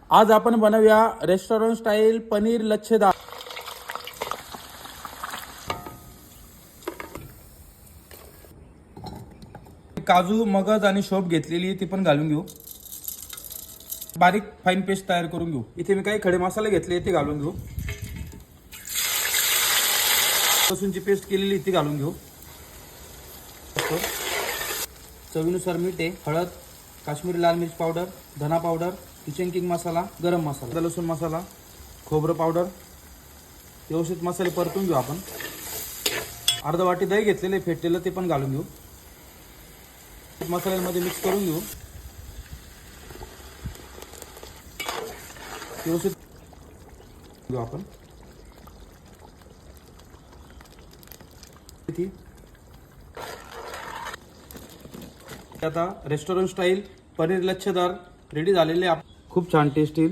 आज आपण बनवूया रेस्टॉरंट स्टाईल पनीर लच्छेदार। काजू, मगज आणि शोप घेतलेली ती पण घालून घेऊ। बारीक फाईन पेस्ट तयार करून घेऊ। इथे मी काही खडे मसाले घेतले ते घालून घेऊ। लसूणची पेस्ट केलेली ती घालून घेऊ। चवीनुसार मीठ आहे, हळद, काश्मीरी लाल मिर्च पावडर, धना पावडर, किचन किंग मसाला, गरम मसाला, लसूण मसाला, खोबरं पावडर। व्यवस्थित मसाले परतून घेऊ आपण। अर्धा वाटी दही घेतलेले फेटलेलं ते पण घालून घेऊ। मसाल्यांमध्ये मिक्स करून घेऊ। व्यवस्थित घेऊ आपण। आता रेस्टॉरंट स्टाईल पनीर लच्छेदार रेडी झालेले। खूप छान टेस्टी।